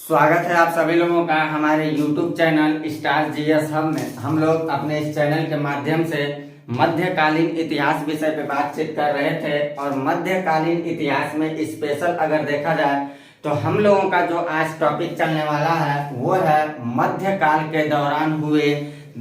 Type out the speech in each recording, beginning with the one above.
स्वागत है आप सभी लोगों का हमारे YouTube channel star GS hub में। हम लोग अपने इस चैनल के माध्यम से मध्यकालीन इतिहास विषय पे बातचीत कर रहे थे और मध्यकालीन इतिहास में स्पेशल अगर देखा जाए तो हम लोगों का जो आज टॉपिक चलने वाला है वो है मध्यकाल के दौरान हुए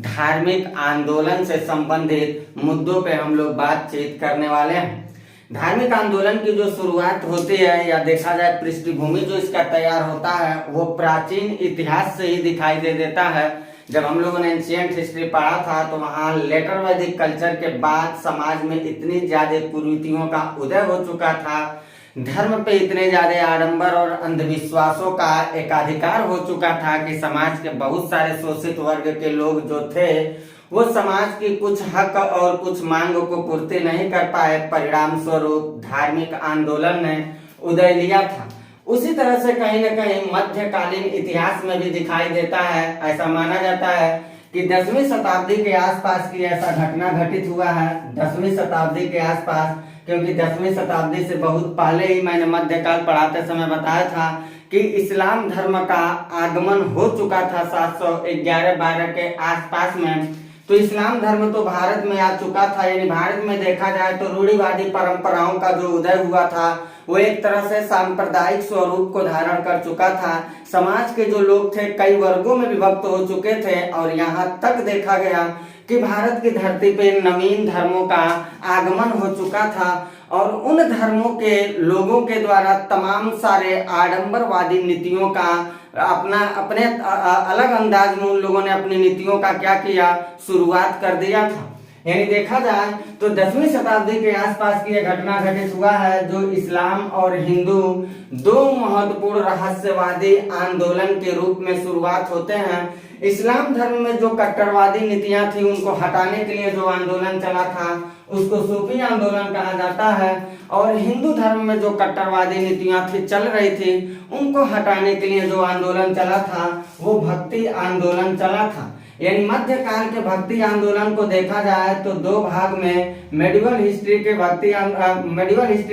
धार्मिक आंदोलन से संबंधित मुद्दों पे हम लोग बातचीत करने वाले हैं। धार्मिक आंदोलन की जो शुरुआत होती है या देखा जाए पृष्ठभूमि जो इसका तैयार होता है वो प्राचीन इतिहास से ही दिखाई दे देता है। जब हम लोगों ने एंशिएंट हिस्ट्री पढ़ा था तो वहाँ लेटर वैदिक कल्चर के बाद समाज में इतनी ज्यादा कुरीतियों का उदय हो चुका था, धर्म पे इतने ज्यादा आडंबर और अंधविश्वासों का एकाधिकार हो चुका था कि समाज के बहुत सारे शोषित वर्ग के लोग जो थे वो समाज की कुछ हक और कुछ मांगों को पूर्ति नहीं कर पाए। परिणाम स्वरूप धार्मिक आंदोलन ने उदय लिया था। उसी तरह से कहीं न कहीं मध्यकालीन इतिहास में भी दिखाई देता है। ऐसा माना जाता है कि 10वीं शताब्दी के आसपास की ऐसा घटना घटित हुआ है। 10वीं शताब्दी के आसपास, क्योंकि 10वीं शताब्दी से बहुत पहले ही मैंने मध्यकाल पढ़ाते समय बताया था कि इस्लाम धर्म का आगमन हो चुका था 711-12 के आसपास में। तो इस्लाम धर्म तो भारत में आ चुका था, यानी भारत में देखा जाए तो रूढ़िवादी परंपराओं का जो उदय हुआ था वो एक तरह से सांप्रदायिक स्वरूप को धारण कर चुका था। समाज के जो लोग थे कई वर्गों में विभक्त हो चुके थे और यहाँ तक देखा गया कि भारत की धरती पे नवीन धर्मों का आगमन हो चुका था और उन धर्मों के लोगों के द्वारा तमाम सारे आडंबरवादी नीतियों का अपने अलग अंदाज में उन लोगों ने अपनी नीतियों का क्या किया, शुरुआत कर दिया था। यानी देखा जाए तो 10वीं शताब्दी के आसपास की यह घटना घटित हुआ है जो इस्लाम और हिंदू दो महत्वपूर्ण रहस्यवादी आंदोलन के रूप में शुरुआत होते हैं। इस्लाम धर्म में जो कट्टरवादी नीतियां थी उनको हटाने के लिए जो आंदोलन चला था उसको सूफी आंदोलन कहा जाता है और हिंदू धर्म में जो कट्टरवादी नीतियां थी चल रही थी उनको हटाने के लिए जो आंदोलन चला था वो भक्ति आंदोलन चला था। यानी मध्यकाल के भक्ति आंदोलन को देखा जाए तो दो भाग में मेडिवल हिस्ट्री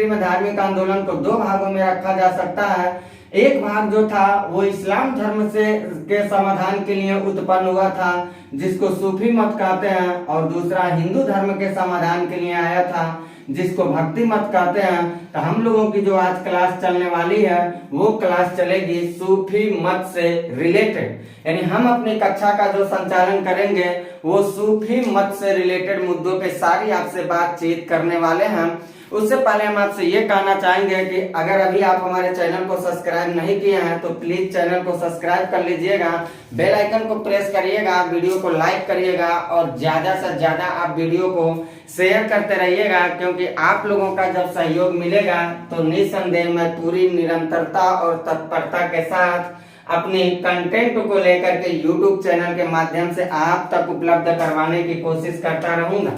में धार्मिक आंदोलन को दो भागों में रखा जा सकता है। एक भाग जो था वो इस्लाम धर्म के समाधान के लिए उत्पन्न हुआ था जिसको सूफी मत कहते हैं और दूसरा हिंदू धर्म के समाधान के लिए आया था जिसको भक्ति मत कहते हैं। तो हम लोगों की जो आज क्लास चलने वाली है वो क्लास चलेगी सूफी मत से रिलेटेड, यानी हम अपनी कक्षा का जो संचालन करेंगे वो सूफी मत से रिलेटेड मुद्दों पे सारी आपसे बातचीत करने वाले हैं। उससे पहले हम आपसे ये कहना चाहेंगे कि अगर अभी आप हमारे चैनल को सब्सक्राइब नहीं किए हैं तो प्लीज चैनल को सब्सक्राइब कर लीजिएगा, बेल आइकन को प्रेस करिएगा, वीडियो को लाइक करिएगा और ज्यादा से ज्यादा आप वीडियो को शेयर करते रहिएगा, क्योंकि आप लोगों का जब सहयोग मिलेगा तो निसंदेह मैं पूरी निरंतरता और तत्परता के साथ अपनी कंटेंट को लेकर के YouTube चैनल के माध्यम से आप तक उपलब्ध करवाने की कोशिश करता रहूंगा।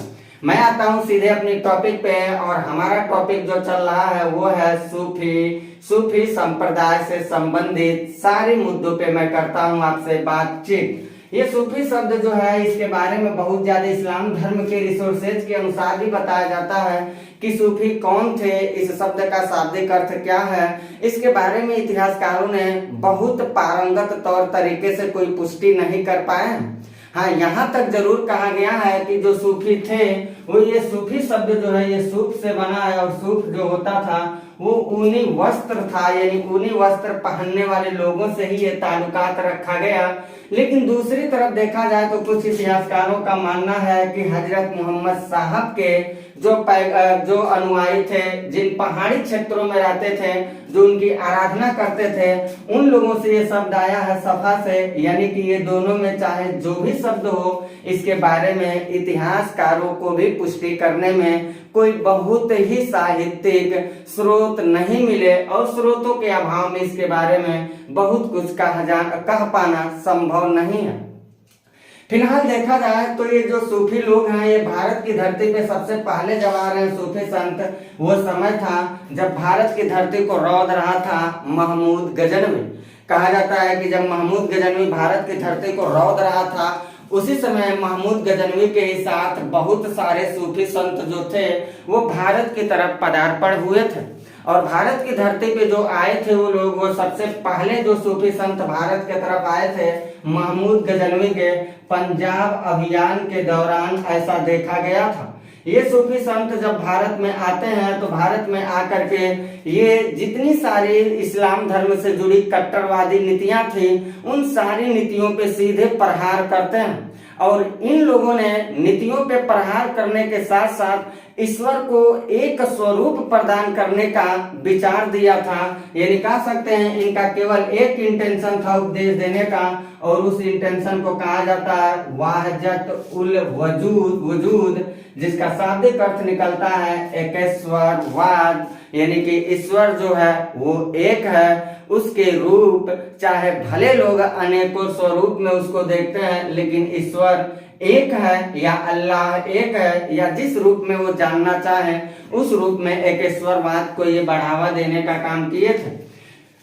मैं आता हूं सीधे अपनी टॉपिक पे और हमारा टॉपिक जो चल रहा है वो है सूफी संप्रदाय से संबंधित सारे मुद्दों पे मैं करता हूं आपसे बातचीत। ये सूफी शब्द जो है इसके बारे में बहुत ज्यादा इस्लाम धर्म के रिसोर्सेज के अनुसार भी बताया जाता है कि सूफी कौन थे, इस शब्द का शाब्दिक अर्थ क्या है, इसके बारे में इतिहासकारों ने बहुत पारंगत तौर तरीके से कोई पुष्टि नहीं कर पाए। हाँ, यहाँ तक जरूर कहा गया है कि जो सूफी थे वो ये सूफी शब्द जो है ये सूफ से बना है और सूफ जो होता था वो ऊनी वस्त्र था, यानी ऊनी वस्त्र पहनने वाले लोगों से ही ये ताल्लुकात रखा गया। लेकिन दूसरी तरफ देखा जाए तो कुछ इतिहासकारों का मानना है कि हजरत मोहम्मद साहब के जो अनुयायी थे, जिन पहाड़ी क्षेत्रों में रहते थे, जो उनकी आराधना करते थे, उन लोगों से ये शब्द आया है सफा से। यानी कि ये दोनों में चाहे जो भी शब्द हो इसके बारे में इतिहासकारों को भी पुष्टि करने में कोई बहुत ही साहित्यिक स्रोत नहीं मिले और स्रोतों के अभाव में इसके बारे में बहुत कुछ कह पाना संभव नहीं है। फिलहाल देखा जाए तो ये जो सूफी लोग हैं ये भारत की धरती पे सबसे पहले जब आ रहे हैं सूफी संत, वो समय था जब भारत की धरती को रौंद रहा था महमूद गजनवी। कहा जाता है कि जब महमूद गजनवी भारत की धरती को रौंद रहा था उसी समय महमूद गजनवी के ही साथ बहुत सारे सूफी संत जो थे वो भारत की तरफ पदार्पण हुए थे और भारत की धरती पे जो आए थे वो लोग, वो सबसे पहले जो सूफी संत भारत के तरफ आए थे महमूद गजनवी के पंजाब अभियान के दौरान ऐसा देखा गया था। ये सूफी संत जब भारत में आते हैं तो भारत में आकर के ये जितनी सारी इस्लाम धर्म से जुड़ी कट्टरवादी नीतियां थी उन सारी नीतियों पे सीधे प्रहार करते हैं। और इन लोगों ने नीतियों पे प्रहार करने के साथ साथ ईश्वर को एक स्वरूप प्रदान करने का विचार दिया था। यानी कह सकते हैं इनका केवल एक इंटेंशन था उपदेश देने का, और उस इंटेंशन को कहा जाता है वाहजत उल वजूद, जिसका शाब्दिक अर्थ निकलता है एकेश्वरवाद। यानी कि ईश्वर जो है वो एक है, उसके रूप चाहे भले लोग अनेकों स्वरूप में उसको देखते हैं, लेकिन ईश्वर एक है या अल्लाह एक है, या जिस रूप में वो जानना चाहे उस रूप में एकेश्वरवाद को ये बढ़ावा देने का काम किए थे।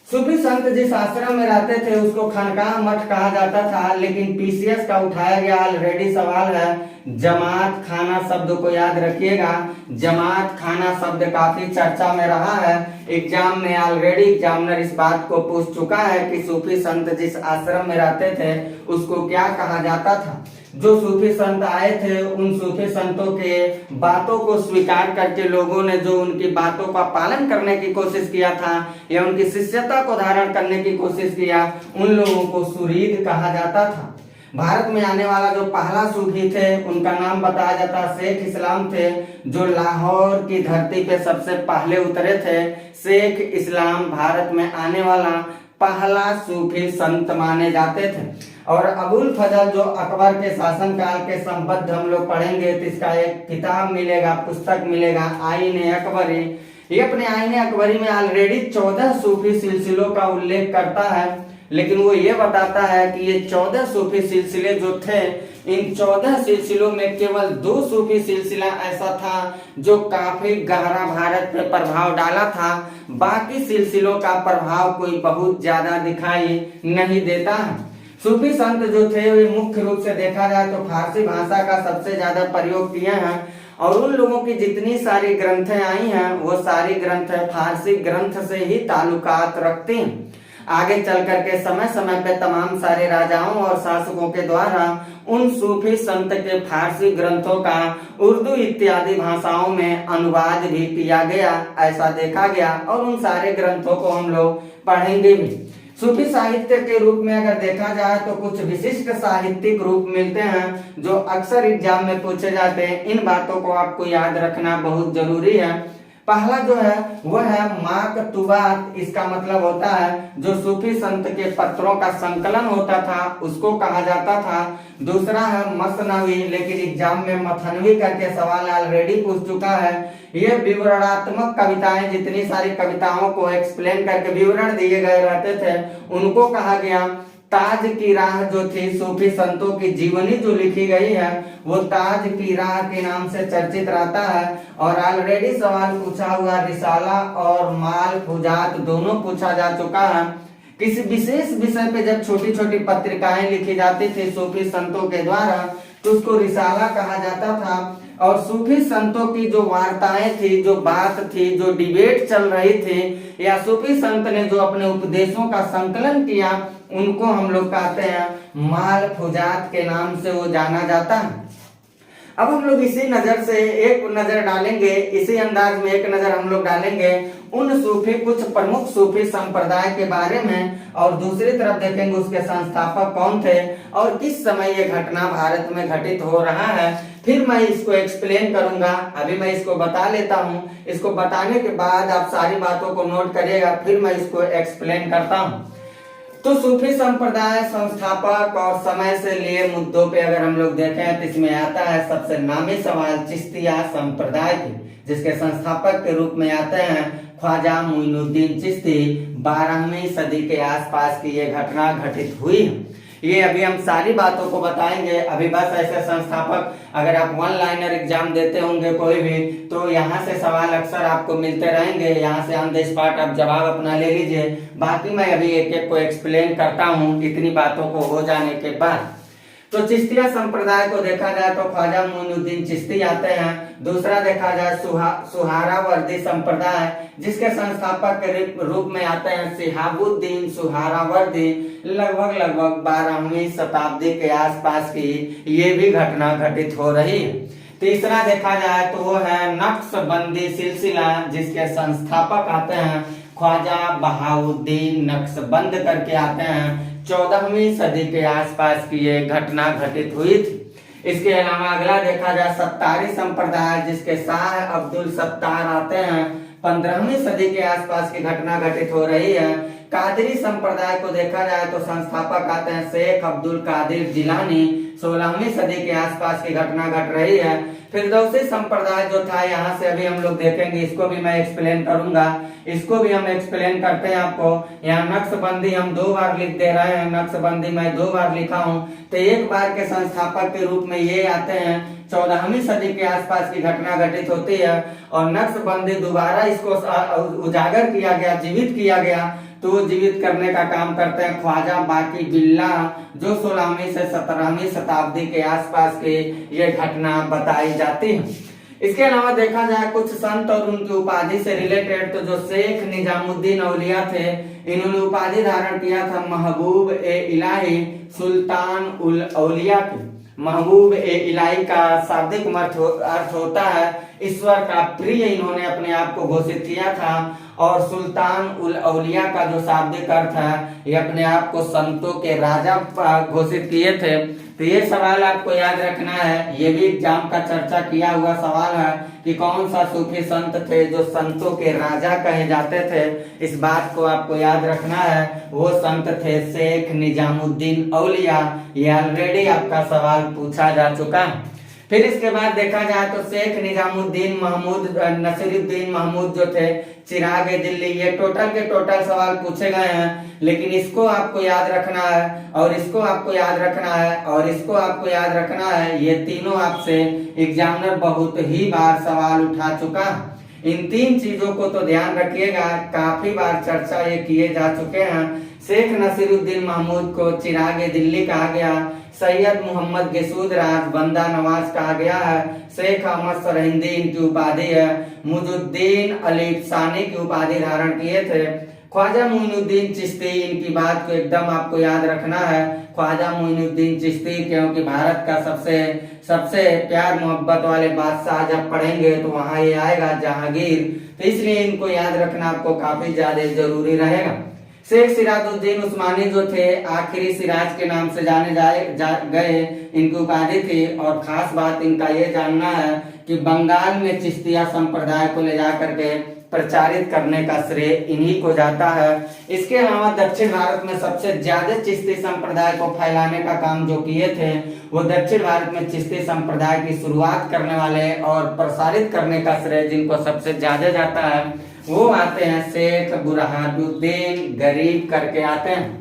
सूफी संत जिस आश्रम में रहते थे उसको खानकाह मठ कहा जाता था, लेकिन पीसीएस का उठाया गया ऑलरेडी सवाल है जमात खाना शब्द को याद रखिएगा। जमात खाना शब्द काफी चर्चा में रहा है, एग्जाम में ऑलरेडी एग्जामिनर इस बात को पूछ चुका है कि सूफी संत जिस आश्रम में रहते थे उसको क्या कहा जाता था। जो सूफी संत आए थे उन सूफी संतों के बातों को स्वीकार करके लोगों ने जो उनकी बातों का पालन करने की कोशिश किया था या उनकी शिष्यता को धारण करने की कोशिश किया, उन लोगों को सुरीद कहा जाता था। भारत में आने वाला जो पहला सूफी थे उनका नाम बताया जाता शेख इस्लाम थे, जो लाहौर की धरती पे सबसे पहले उतरे थे। शेख इस्लाम भारत में आने वाला पहला सूफी संत माने जाते थे। और अबुल फजल जो अकबर के शासनकाल के संबद्ध हम लोग पढ़ेंगे तो इसका एक किताब मिलेगा, पुस्तक मिलेगा, आईने अकबरी। ये अपने आईने अकबरी में ऑलरेडी 14 सूफी सिलसिलों का उल्लेख करता है, लेकिन वो ये बताता है कि ये 14 सूफी सिलसिले जो थे, इन 14 सिलसिलों में केवल 2 सूफी सिलसिला ऐसा था जो काफी गहरा भारत पे प्रभाव डाला था। बाकी सिलसिलों का प्रभाव कोई बहुत ज्यादा दिखाई नहीं देता है। सूफी संत जो थे वे मुख्य रूप से देखा जाए तो फारसी भाषा का सबसे ज्यादा प्रयोग किए हैं, और उन लोगों की जितनी सारी ग्रंथें आई हैं वो सारी ग्रंथ फारसी ग्रंथ से ही ताल्लुकात रखती हैं। आगे चल करके समय समय पे तमाम सारे राजाओं और शासकों के द्वारा उन सूफी संत के फारसी ग्रंथों का उर्दू इत्यादि भाषाओं में अनुवाद भी किया गया, ऐसा देखा गया, और उन सारे ग्रंथों को हम लोग पढ़ेंगे भी। सूफी साहित्य के रूप में अगर देखा जाए तो कुछ विशिष्ट साहित्यिक रूप मिलते हैं जो अक्सर एग्जाम में पूछे जाते हैं। इन बातों को आपको याद रखना बहुत जरूरी है। पहला जो है वो है माकतूबात, इसका मतलब होता है जो सूफी संत के पत्रों का संकलन होता था उसको कहा जाता था। दूसरा है मसनवी, लेकिन एग्जाम में मथनवी करके सवाल ऑलरेडी पूछ चुका है। ये विवरणात्मक कविताएं, जितनी सारी कविताओं को एक्सप्लेन करके विवरण दिए गए रहते थे उनको कहा गया। ताज की राह जो थी सूफी संतों की जीवनी जो लिखी गई है वो ताज की राह के नाम से चर्चित रहता है। और ऑलरेडी सवाल पूछा हुआ रिसाला और माल फुजात दोनों पूछा जा चुका है। किसी विशेष विषय पे जब छोटी छोटी पत्रिकाएं लिखी जाती थी सूफी संतों के द्वारा तो उसको रिसाला कहा जाता था। और सूफी संतों की जो वार्ताएं थी, जो बात थी, जो डिबेट चल रही थी, या सूफी संत ने जो अपने उपदेशों का संकलन किया उनको हम लोग कहते हैं माल फुजात के नाम से वो जाना जाता है। अब हम लोग इसी नजर से एक नजर डालेंगे, इसी अंदाज में एक नजर हम लोग डालेंगे उन सूफी कुछ प्रमुख सूफी संप्रदाय के बारे में, और दूसरी तरफ देखेंगे उसके संस्थापक कौन थे और किस समय ये घटना भारत में घटित हो रहा है। फिर मैं इसको एक्सप्लेन करूंगा। अभी मैं इसको बता लेता हूँ, इसको बताने के बाद आप सारी बातों को नोट करिएगा, फिर मैं इसको एक्सप्लेन करता हूँ। तो सूफी संप्रदाय, संस्थापक और समय से लिए मुद्दों पे अगर हम लोग देखें तो इसमें आता है सबसे नामी सवाल चिश्तिया संप्रदाय की, जिसके संस्थापक के रूप में आते हैं ख्वाजा मोइनुद्दीन चिश्ती। 12वीं सदी के आसपास की ये घटना घटित हुई है। ये अभी हम सारी बातों को बताएंगे। अभी बस ऐसे संस्थापक, अगर आप 1 लाइनर एग्जाम देते होंगे कोई भी, तो यहाँ से सवाल अक्सर आपको मिलते रहेंगे। यहाँ से ऑन द स्पॉट आप जवाब अपना ले लीजिए। बाकी मैं अभी एक एक को एक्सप्लेन करता हूँ इतनी बातों को हो जाने के बाद। तो चिश्तिया संप्रदाय को देखा जाए तो ख्वाजा मोइनुद्दीन चिश्ती आते हैं। दूसरा देखा जाए सुहरावर्दी संप्रदाय, जिसके संस्थापक के रूप में आते हैं शिहाबुद्दीन सुहरावर्दी। लगभग 12वीं शताब्दी के आसपास की ये भी घटना घटित हो रही है। तीसरा देखा जाए तो वो है नक्शबंदी सिलसिला, जिसके संस्थापक आते हैं ख्वाजा बहाउद्दीन नक्शबंद करके आते हैं। 14वीं सदी के आसपास की ये घटना घटित हुई थी। इसके अलावा अगला देखा जाए सत्तारी संप्रदाय, जिसके शाह अब्दुल सत्तार आते हैं। 15वीं सदी के आसपास की घटना घटित हो रही है। कादरी संप्रदाय को देखा जाए तो संस्थापक आते हैं शेख अब्दुल कादिर जिलानी। 16वीं सदी के आसपास की घटना घट रही है। फिरदौसी संप्रदाय जो था, यहाँ से अभी हम लोग देखेंगे, इसको भी मैं एक्सप्लेन करूंगा। इसको भी हम एक्सप्लेन करते हैं आपको। यहाँ नक्शबंदी हम 2 बार लिख दे रहे हैं, नक्शबंदी मैं 2 बार लिखा हूँ। तो एक बार के संस्थापक के रूप में ये आते हैं। 14वीं सदी के आसपास की घटना घटित होती है और नक्शबंदी दोबारा इसको उजागर किया गया, जीवित किया गया। तो जीवित करने का काम करते हैं ख्वाजा बाकी बिल्ला, जो 16वीं से 17वीं शताब्दी के आसपास की ये घटना बताई जाती है। इसके अलावा देखा जाए कुछ संत और उनकी उपाधि से रिलेटेड, तो जो शेख निजामुद्दीन औलिया थे, इन्होंने उपाधि धारण किया था महबूब ए इलाही सुल्तान उल औलिया की। महबूब ए इलाही का शाब्दिक अर्थ होता है ईश्वर का प्रिय। इन्होंने अपने आप को घोषित किया था। और सुल्तान उल औलिया का जो शाब्दिक अर्थ है, ये अपने आप को संतों के राजा घोषित किए थे। तो ये सवाल आपको याद रखना है, ये भी एग्जाम का चर्चा किया हुआ सवाल है कि कौन सा सूफी संत थे जो संतों के राजा कहे जाते थे। इस बात को आपको याद रखना है। वो संत थे शेख निजामुद्दीन औलिया। ये ऑलरेडी आपका सवाल पूछा जा चुका है। फिर इसके बाद देखा जाए तो शेख निजामुद्दीन महमूद नसीरुद्दीन महमूद जो थे चिराग दिल्ली, ये टोटल के टोटल सवाल पूछे गए हैं। लेकिन इसको आपको याद रखना है और इसको आपको याद रखना है और इसको आपको याद रखना है। ये तीनों आपसे एग्जामिनर बहुत ही बार सवाल उठा चुका है। इन 3 चीजों को तो ध्यान रखिएगा, काफी बार चर्चा ये किए जा चुके हैं। शेख नसीरुद्दीन महमूद को चिराग दिल्ली कहा गया। सैयद मोहम्मद गसूद राज बंदा नवाज कहा गया है। शेख अहमद सरहिंदी इनकी उपाधि है। मुजुद्दीन अली सानी की उपाधि धारण किए थे। ख्वाजा मोइनुद्दीन चिश्ती, इनकी बात को एकदम आपको याद रखना है। ख्वाजा मोइनुद्दीन चिश्ती, क्योंकि भारत का सबसे प्यार मोहब्बत वाले बादशाह जब पढ़ेंगे तो वहां ये आएगा जहांगीर। तो इसलिए इनको याद रखना आपको काफी ज्यादा जरूरी रहेगा। शेख सिराजुद्दीन उस्मानी जो थे आखिरी सिराज के नाम से जाने गए, इनकी उपाधि थी। और खास बात इनका ये जानना है कि बंगाल में चिश्तिया संप्रदाय को ले जाकर के प्रचारित करने का श्रेय इन्हीं को जाता है। इसके अलावा दक्षिण भारत में सबसे ज्यादा चिश्ती संप्रदाय को फैलाने का काम जो किए थे, वो दक्षिण भारत में चिश्ती संप्रदाय की शुरुआत करने वाले और प्रसारित करने का श्रेय जिनको सबसे ज्यादा जाता है, वो आते हैं शेख बुरहानुद्दीन गरीब करके आते हैं।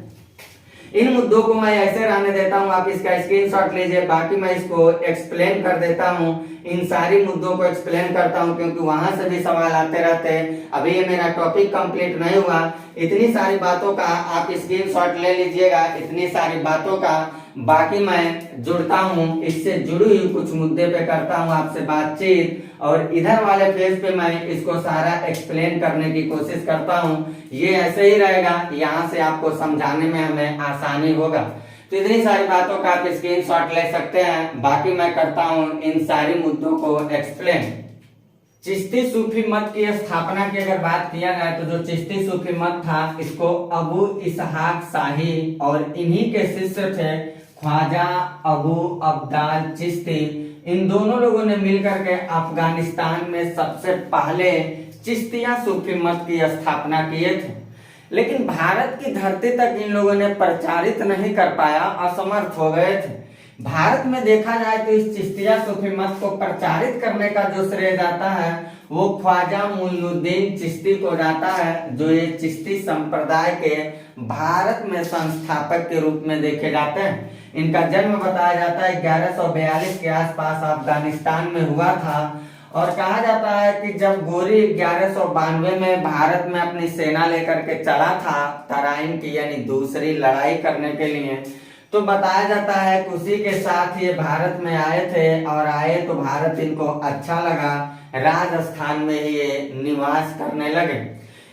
इन मुद्दों को मैं ऐसे रहने देता हूँ, आप इसका स्क्रीनशॉट लीजिए। बाकी मैं इसको एक्सप्लेन कर देता हूँ, इन सारी मुद्दों को एक्सप्लेन करता हूँ, क्योंकि वहां से भी सवाल आते रहते हैं। अभी ये मेरा टॉपिक कंप्लीट नहीं हुआ। इतनी सारी बातों का आप स्क्रीनशॉट ले लीजिएगा, इतनी सारी बातों का। बाकी मैं जुड़ता हूँ, इससे जुड़ी हुई कुछ मुद्दे पे करता हूँ आपसे बातचीत, और इधर वाले पेज पे मैं इसको सारा एक्सप्लेन करने की कोशिश करता हूँ। ये ऐसे ही रहेगा, यहाँ से आपको समझाने में हमें आसानी होगा। तो इतनी सारी बातों का आप स्क्रीनशॉट ले सकते हैं। बाकी मैं करता हूँ इन सारी मुद्दों को एक्सप्लेन। चिश्ती सूफी मत की स्थापना की अगर बात किया जाए तो जो चिश्ती सूफी मत था, इसको अबू इसहाक शाही और इन्हीं के शिष्य थे ख्वाजा अबू अब्दाल चिश्ती। इन दोनों लोगों ने मिलकर के अफगानिस्तान में सबसे पहले चिश्तिया सूफी मत की स्थापना किए थे। लेकिन भारत की धरती तक इन लोगों ने प्रचारित नहीं कर पाया, असमर्थ हो गए थे। भारत में देखा जाए तो इस चिश्तिया सूफी मत को प्रचारित करने का जो श्रेय जाता है वो ख्वाजा मोइनुद्दीन चिश्ती को जाता है, जो ये चिश्ती संप्रदाय के भारत में संस्थापक के रूप में देखे जाते हैं। इनका जन्म बताया जाता है 1142 के आसपास अफगानिस्तान में हुआ था। और कहा जाता है कि जब गोरी 1192 में भारत में अपनी सेना लेकर के चला था तराइन की यानी दूसरी लड़ाई करने के लिए, तो बताया जाता है कि उसी के साथ ये भारत में आए थे और आए तो भारत इनको अच्छा लगा, राजस्थान में ही ये निवास करने लगे।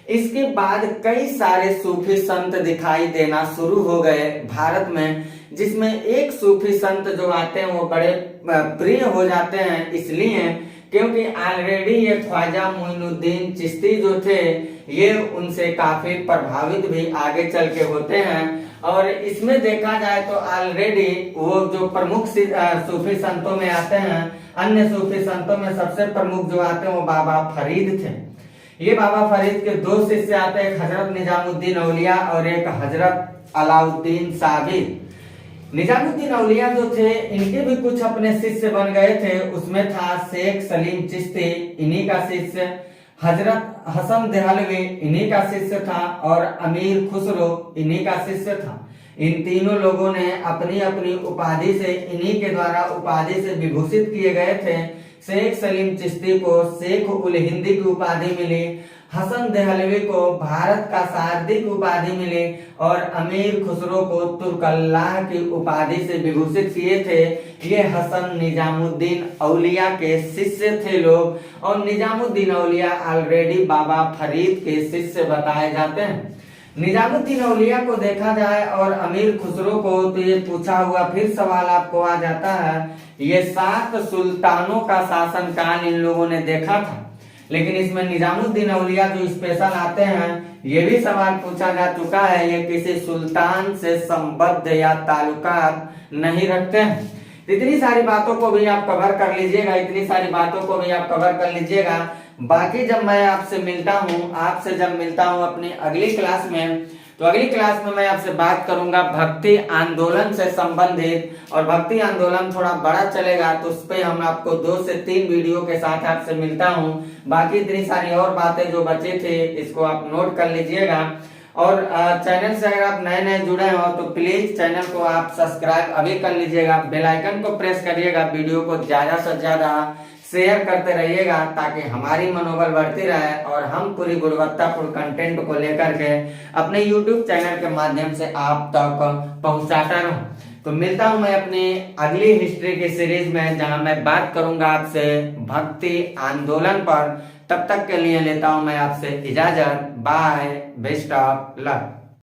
इसके बाद कई सारे सूफी संत दिखाई देना शुरू हो गए भारत में, जिसमें एक सूफी संत जो आते हैं वो बड़े प्रिय हो जाते हैं, इसलिए क्योंकि ऑलरेडी ये ख्वाजा मोइनुद्दीन चिश्ती जो थे ये उनसे काफी प्रभावित भी आगे चल के होते हैं। और इसमें देखा जाए तो ऑलरेडी वो जो प्रमुख सूफी संतों में आते हैं, अन्य सूफी संतों में सबसे प्रमुख जो आते हैं वो बाबा फरीद थे। ये बाबा फरीद के दो शिष्य आते हैं, एक हजरत निजामुद्दीन औलिया और एक हजरत अलाउद्दीन साबिर। निजामुद्दीन औलिया जो थे इनके भी कुछ अपने शिष्य बन गए थे, उसमें था शेख सलीम चिश्ती, इन्हीं का शिष्य, हजरत हसन देहलवी इन्हीं का शिष्य था और अमीर खुसरो इन्हीं का शिष्य था। इन तीनों लोगों ने अपनी अपनी उपाधि से, इन्हीं के द्वारा उपाधि से विभूषित किए गए थे। शेख सलीम चिश्ती को शेख उल हिंदी की उपाधि मिली, हसन देहलवी को भारत का सारदी की उपाधि मिली और अमीर खुसरो को तुर्कल्लाह की उपाधि से विभूषित किए थे। ये हसन निजामुद्दीन औलिया के शिष्य थे लोग, और निजामुद्दीन औलिया ऑलरेडी बाबा फरीद के शिष्य बताए जाते हैं। निजामुद्दीन औलिया को देखा जाए और अमीर खुसरो को, तो ये पूछा हुआ फिर सवाल आपको आ जाता है, ये 7 सुल्तानों का शासनकाल इन लोगों ने देखा था, लेकिन इसमें निजामुद्दीन औलिया जो स्पेशल आते हैं ये भी सवाल पूछा जा चुका है, ये किसी सुल्तान से संबद्ध या ताल्लुकात नहीं रखते हैं। इतनी सारी बातों को भी आप कवर कर लीजिएगा, इतनी सारी बातों को भी आप कवर कर लीजिएगा। बाकी जब मैं आपसे मिलता हूँ, आपसे जब मिलता हूँ अपनी अगली क्लास में, तो अगली क्लास में मैं आपसे बात करूंगा भक्ति आंदोलन से संबंधित, और भक्ति आंदोलन थोड़ा बड़ा चलेगा तो उस पर हम आपको 2 से 3 वीडियो के साथ आपसे मिलता हूं। बाकी इतनी सारी और बातें जो बचे थे इसको आप नोट कर लीजिएगा। और चैनल से अगर आप नए नए जुड़े हो तो प्लीज चैनल को आप सब्सक्राइब अभी कर लीजिएगा, बेल आइकन को प्रेस करिएगा, वीडियो को ज्यादा से ज्यादा शेयर करते रहिएगा ताकि हमारी मनोबल बढ़ती रहे और हम पूरी गुणवत्तापूर्ण कंटेंट को लेकर के अपने YouTube चैनल के माध्यम से आप तक पहुंचाता रहूं। तो मिलता हूं मैं अपनी अगली हिस्ट्री की सीरीज में, जहां मैं बात करूंगा आपसे भक्ति आंदोलन पर। तब तक के लिए लेता हूं मैं आपसे इजाजत। Bye, best of luck.